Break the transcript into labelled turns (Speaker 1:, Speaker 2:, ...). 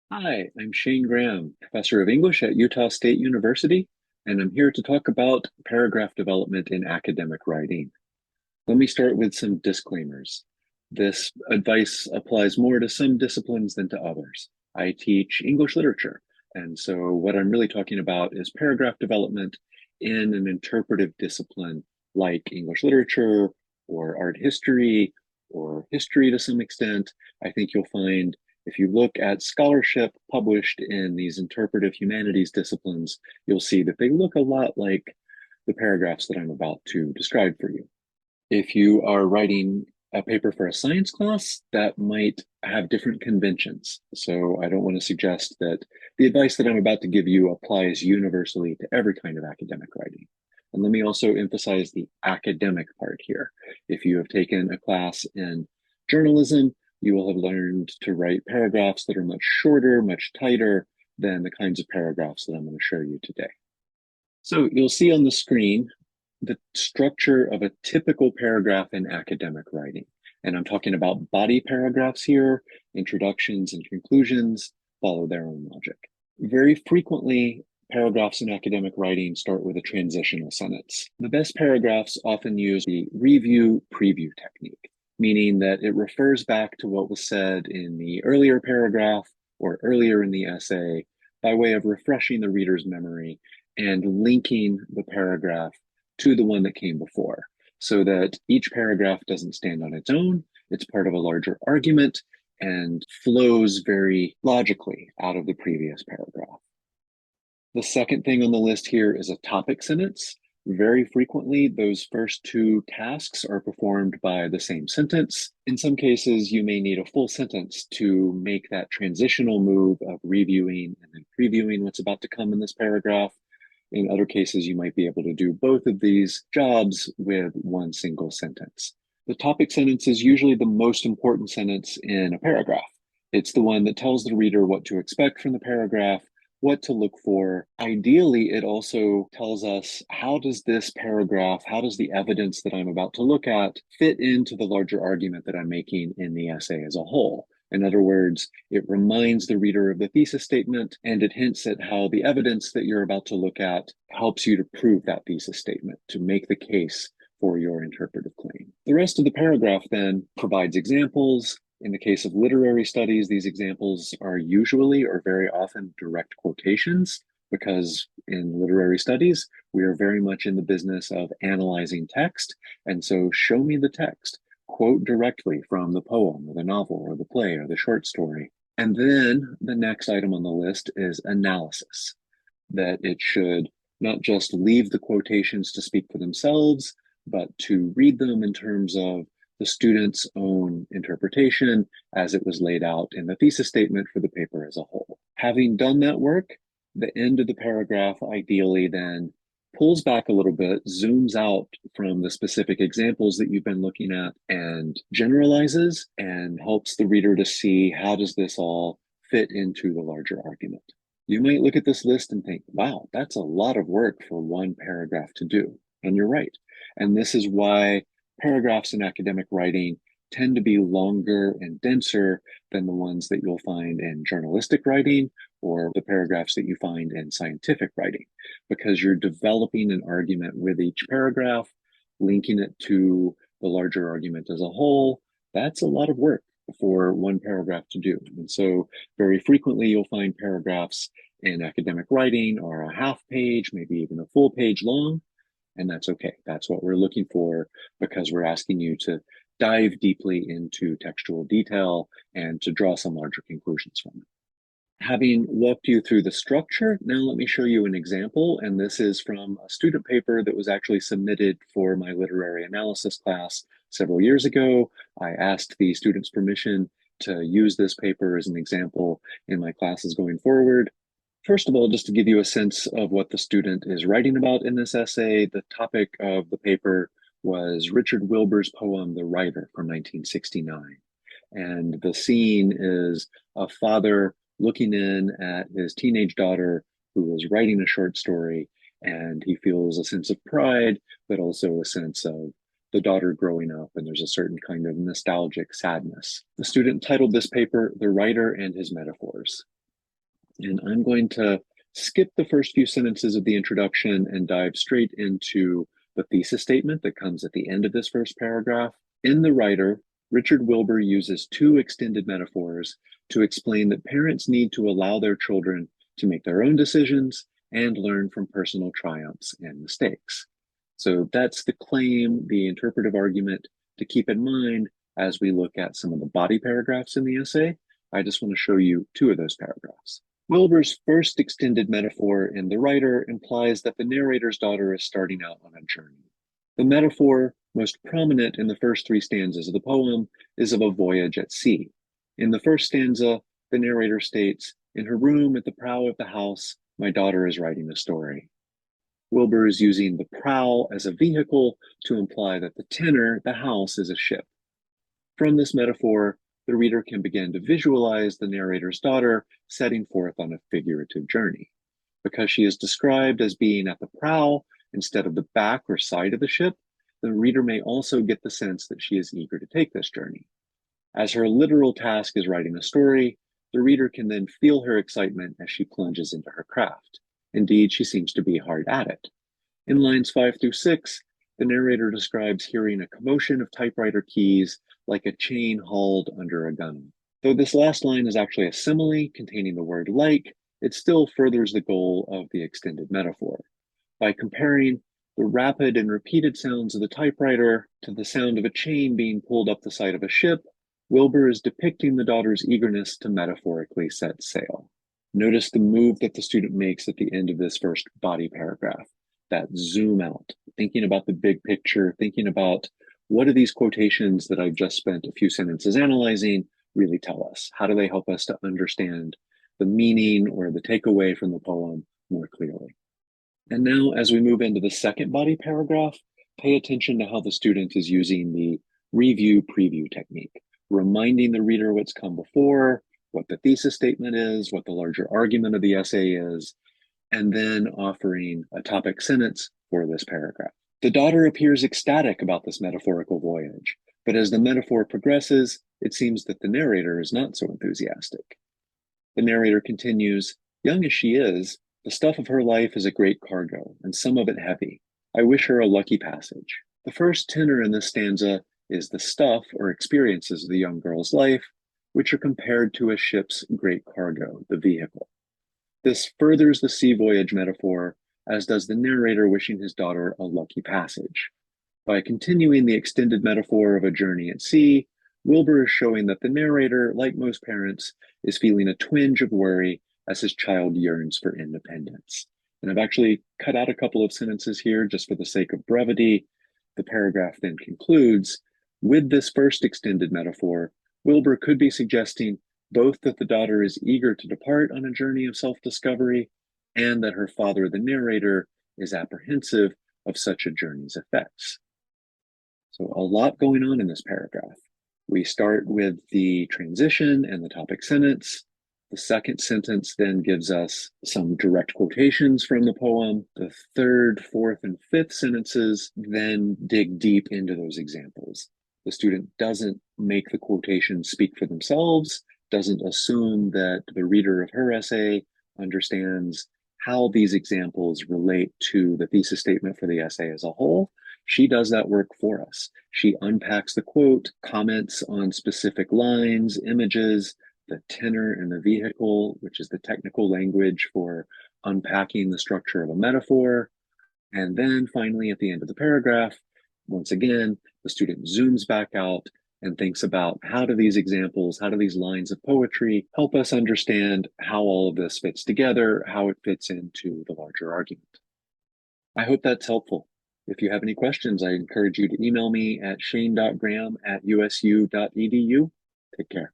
Speaker 1: Hi, I'm Shane Graham, professor of English at Utah State University, and I'm here to talk about paragraph development in academic writing. Let me start with some disclaimers. This advice applies more to some disciplines than to others. I teach English literature, and so what I'm really talking about is paragraph development in an interpretive discipline like English literature or art history or history to some extent. I think you'll find if you look at scholarship published in these interpretive humanities disciplines, you'll see that they look a lot like the paragraphs that I'm about to describe for you. If you are writing a paper for a science class, that might have different conventions. So I don't want to suggest that the advice that I'm about to give you applies universally to every kind of academic writing. And let me also emphasize the academic part here. If you have taken a class in journalism, you will have learned to write paragraphs that are much shorter, much tighter than the kinds of paragraphs that I'm going to show you today. So you'll see on the screen the structure of a typical paragraph in academic writing. And I'm talking about body paragraphs here, introductions and conclusions follow their own logic. Very frequently, paragraphs in academic writing start with a transitional sentence. The best paragraphs often use the review preview technique, meaning that it refers back to what was said in the earlier paragraph or earlier in the essay by way of refreshing the reader's memory and linking the paragraph to the one that came before, so that each paragraph doesn't stand on its own. It's part of a larger argument and flows very logically out of the previous paragraph. The second thing on the list here is a topic sentence. Very frequently, those first two tasks are performed by the same sentence. In some cases, you may need a full sentence to make that transitional move of reviewing and then previewing what's about to come in this paragraph. In other cases, you might be able to do both of these jobs with one single sentence. The topic sentence is usually the most important sentence in a paragraph. It's the one that tells the reader what to expect from the paragraph, what to look for. Ideally, it also tells us how does this paragraph, how does the evidence that I'm about to look at fit into the larger argument that I'm making in the essay as a whole. In other words, it reminds the reader of the thesis statement and it hints at how the evidence that you're about to look at helps you to prove that thesis statement, to make the case for your interpretive claim. The rest of the paragraph then provides examples. In the case of literary studies, these examples are usually or very often direct quotations because in literary studies, we are very much in the business of analyzing text. And so show me the text, quote directly from the poem or the novel or the play or the short story. And then the next item on the list is analysis, that it should not just leave the quotations to speak for themselves, but to read them in terms of the student's own interpretation as it was laid out in the thesis statement for the paper as a whole. Having done that work, the end of the paragraph ideally then pulls back a little bit, zooms out from the specific examples that you've been looking at and generalizes and helps the reader to see how does this all fit into the larger argument. You might look at this list and think, wow, that's a lot of work for one paragraph to do. And you're right. And this is why paragraphs in academic writing tend to be longer and denser than the ones that you'll find in journalistic writing or the paragraphs that you find in scientific writing, because you're developing an argument with each paragraph, linking it to the larger argument as a whole. That's a lot of work for one paragraph to do. And so very frequently you'll find paragraphs in academic writing are a half page, maybe even a full page long. And that's okay. That's what we're looking for because we're asking you to dive deeply into textual detail and to draw some larger conclusions from it. Having walked you through the structure, now let me show you an example. And this is from a student paper that was actually submitted for my literary analysis class several years ago. I asked the students' permission to use this paper as an example in my classes going forward. First of all, just to give you a sense of what the student is writing about in this essay, the topic of the paper was Richard Wilbur's poem, The Writer, from 1969. And the scene is a father looking in at his teenage daughter who is writing a short story, and he feels a sense of pride, but also a sense of the daughter growing up, and there's a certain kind of nostalgic sadness. The student titled this paper, The Writer and His Metaphors. And I'm going to skip the first few sentences of the introduction and dive straight into the thesis statement that comes at the end of this first paragraph. In The Writer, Richard Wilbur uses two extended metaphors to explain that parents need to allow their children to make their own decisions and learn from personal triumphs and mistakes. So that's the claim, the interpretive argument to keep in mind as we look at some of the body paragraphs in the essay. I just want to show you two of those paragraphs. Wilbur's first extended metaphor in The Writer implies that the narrator's daughter is starting out on a journey. The metaphor, most prominent in the first three stanzas of the poem, is of a voyage at sea. In the first stanza, the narrator states, "In her room at the prow of the house, my daughter is writing a story." Wilbur is using the prow as a vehicle to imply that the tenor, the house, is a ship. From this metaphor, the reader can begin to visualize the narrator's daughter setting forth on a figurative journey. Because she is described as being at the prow instead of the back or side of the ship, the reader may also get the sense that she is eager to take this journey. As her literal task is writing a story, the reader can then feel her excitement as she plunges into her craft. Indeed, she seems to be hard at it. In lines 5 through 6, the narrator describes hearing a commotion of typewriter keys like a chain hauled under a gunwale. Though this last line is actually a simile containing the word like, it still furthers the goal of the extended metaphor. By comparing the rapid and repeated sounds of the typewriter to the sound of a chain being pulled up the side of a ship, Wilbur is depicting the daughter's eagerness to metaphorically set sail. Notice the move that the student makes at the end of this first body paragraph, that zoom out, thinking about the big picture, thinking about what do these quotations that I've just spent a few sentences analyzing really tell us? How do they help us to understand the meaning or the takeaway from the poem more clearly? And now, as we move into the second body paragraph, pay attention to how the student is using the review preview technique, reminding the reader what's come before, what the thesis statement is, what the larger argument of the essay is, and then offering a topic sentence for this paragraph. The daughter appears ecstatic about this metaphorical voyage, but as the metaphor progresses, it seems that the narrator is not so enthusiastic. The narrator continues, "Young as she is, the stuff of her life is a great cargo, and some of it heavy. I wish her a lucky passage." The first tenor in this stanza is the stuff or experiences of the young girl's life, which are compared to a ship's great cargo, the vehicle. This furthers the sea voyage metaphor, as does the narrator wishing his daughter a lucky passage. By continuing the extended metaphor of a journey at sea, Wilbur is showing that the narrator, like most parents, is feeling a twinge of worry as his child yearns for independence. And I've actually cut out a couple of sentences here just for the sake of brevity. The paragraph then concludes, with this first extended metaphor, Wilbur could be suggesting both that the daughter is eager to depart on a journey of self-discovery and that her father, the narrator, is apprehensive of such a journey's effects. So a lot going on in this paragraph. We start with the transition and the topic sentence. The second sentence then gives us some direct quotations from the poem. The third, fourth, and fifth sentences then dig deep into those examples. The student doesn't make the quotations speak for themselves, doesn't assume that the reader of her essay understands how these examples relate to the thesis statement for the essay as a whole. She does that work for us. She unpacks the quote, comments on specific lines, images, the tenor and the vehicle, which is the technical language for unpacking the structure of a metaphor. And then finally, at the end of the paragraph, once again, the student zooms back out and thinks about how do these examples, how do these lines of poetry help us understand how all of this fits together, how it fits into the larger argument. I hope that's helpful. If you have any questions, I encourage you to email me at shane.graham@usu.edu. Take care.